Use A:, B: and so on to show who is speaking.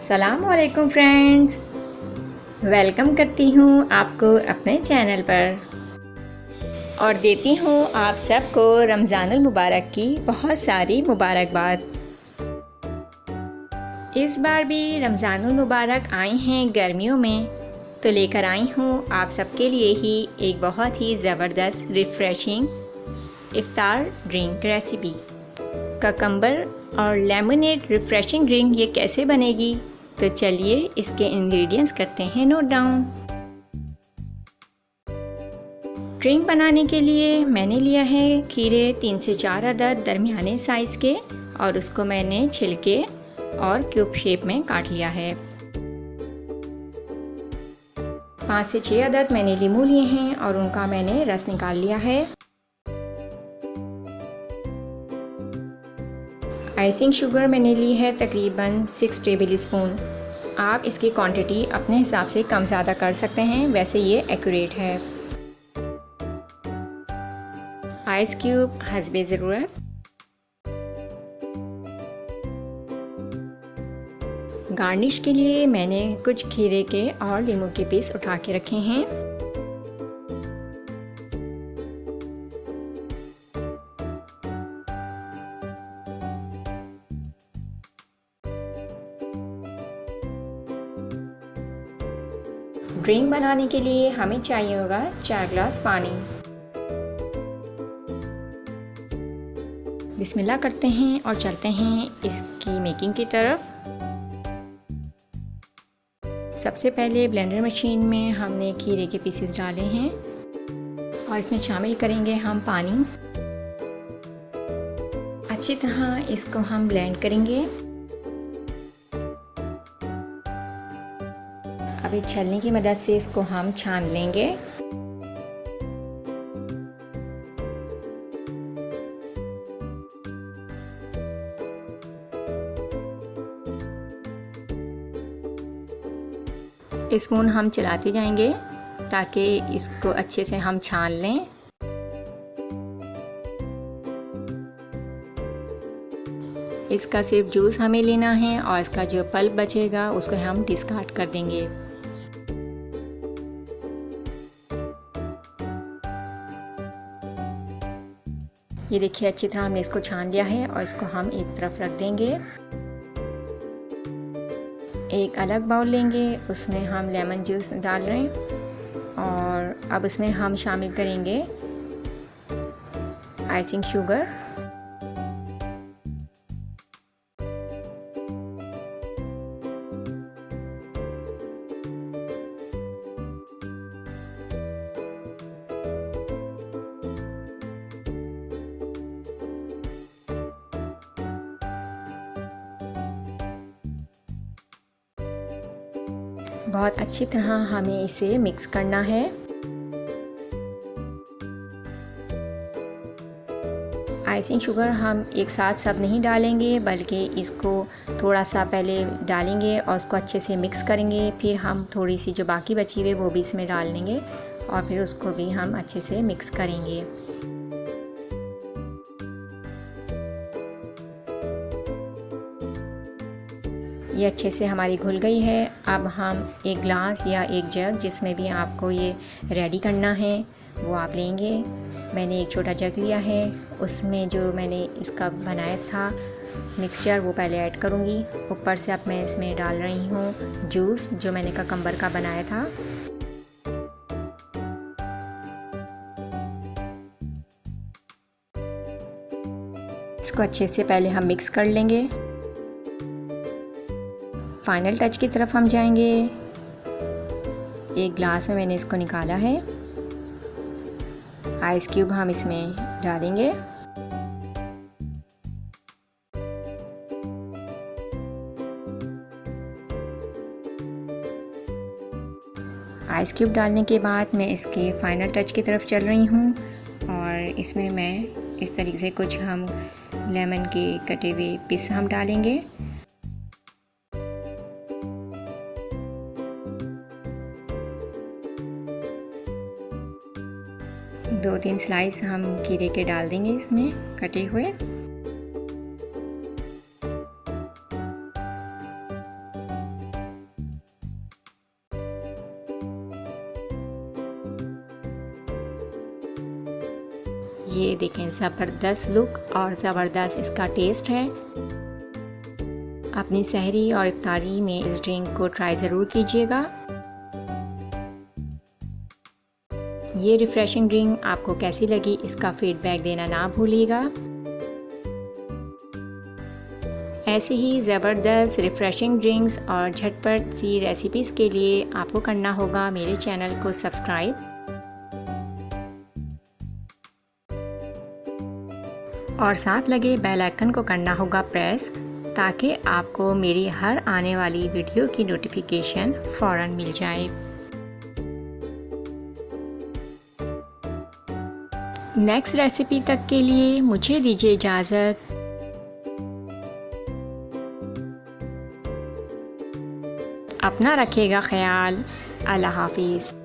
A: अस्सलामुअलैकुम friends, welcome करती हूँ आपको अपने चैनल पर और देती हूँ आप सबको रमज़ानुल मुबारक की बहुत सारी मुबारकबाद। इस बार भी रमज़ानुल मुबारक आए हैं गर्मियों में, तो लेकर आई हूँ आप सबके लिए ही एक बहुत ही ज़बरदस्त रिफ़्रेशिंग इफ्तार ड्रिंक रेसिपी। ककम्बर और लेमनेड रिफ़्रेशिंग ड्रिंक ये कैसे बनेगी, तो चलिए इसके इंग्रेडिएंट्स करते हैं नोट डाउन। ड्रिंक बनाने के लिए मैंने लिया है खीरे 3 से 4 अदद दरमियाने साइज़ के, और उसको मैंने छिलके और क्यूब शेप में काट लिया है। 5 से 6 अदद मैंने लीमू लिए हैं और उनका मैंने रस निकाल लिया है। आइसिंग शुगर मैंने ली है तकरीबन 6 टेबल स्पून। आप इसकी क्वांटिटी अपने हिसाब से कम ज़्यादा कर सकते हैं, वैसे ये एक्यूरेट है। आइस क्यूब हस्बे ज़रूरत। गार्निश के लिए मैंने कुछ खीरे के और लीमू के पीस उठा के रखे हैं। ड्रिंक बनाने के लिए हमें चाहिए होगा 4 ग्लास पानी। बिस्मिल्लाह करते हैं और चलते हैं इसकी मेकिंग की तरफ। सबसे पहले ब्लेंडर मशीन में हमने खीरे के पीसेस डाले हैं और इसमें शामिल करेंगे हम पानी। अच्छी तरह इसको हम ब्लेंड करेंगे। अब एक छलनी की मदद से इसको हम छान लेंगे। स्पून हम चलाते जाएंगे ताकि इसको अच्छे से हम छान लें। इसका सिर्फ जूस हमें लेना है और इसका जो पल्प बचेगा उसको हम डिस्कार्ड कर देंगे। ये देखिए अच्छी तरह हमने इसको छान लिया है और इसको हम एक तरफ रख देंगे। एक अलग बाउल लेंगे, उसमें हम लेमन जूस डाल रहे हैं और अब इसमें हम शामिल करेंगे आइसिंग शुगर। बहुत अच्छी तरह हमें इसे मिक्स करना है। आइसिंग शुगर हम एक साथ सब नहीं डालेंगे, बल्कि इसको थोड़ा सा पहले डालेंगे और उसको अच्छे से मिक्स करेंगे। फिर हम थोड़ी सी जो बाकी बची हुई वो भी इसमें डाल देंगे और फिर उसको भी हम अच्छे से मिक्स करेंगे। ये अच्छे से हमारी घुल गई है। अब हम एक ग्लास या एक जग, जिसमें भी आपको ये रेडी करना है वो आप लेंगे। मैंने एक छोटा जग लिया है, उसमें जो मैंने इसका बनाया था मिक्सचर वो पहले ऐड करूँगी। ऊपर से अब मैं इसमें डाल रही हूँ जूस जो मैंने ककम्बर का बनाया था। इसको अच्छे से पहले हम मिक्स कर लेंगे। फाइनल टच की तरफ हम जाएंगे। एक ग्लास में मैंने इसको निकाला है। आइस क्यूब हम इसमें डालेंगे। आइस क्यूब डालने के बाद मैं इसके फाइनल टच की तरफ चल रही हूँ और इसमें मैं इस तरीके से कुछ हम लेमन के कटे हुए पीस हम डालेंगे। दो तीन स्लाइस हम खीरे के डाल देंगे इसमें कटे हुए। ये देखें ज़बरदस्त लुक और ज़बरदस्त इसका टेस्ट है। अपनी सहरी और इफ्तारी में इस ड्रिंक को ट्राई ज़रूर कीजिएगा। ये रिफ़्रेशिंग ड्रिंक आपको कैसी लगी इसका फ़ीडबैक देना ना भूलिएगा। ऐसी ही ज़बरदस्त रिफ़्रेशिंग ड्रिंक्स और झटपट सी रेसिपीज़ के लिए आपको करना होगा मेरे चैनल को सब्सक्राइब और साथ लगे बेल आइकन को करना होगा प्रेस, ताकि आपको मेरी हर आने वाली वीडियो की नोटिफिकेशन फ़ौरन मिल जाए। नेक्स्ट रेसिपी तक के लिए मुझे दीजिए इजाज़त। अपना रखिएगा ख्याल। अल्लाह हाफिज़।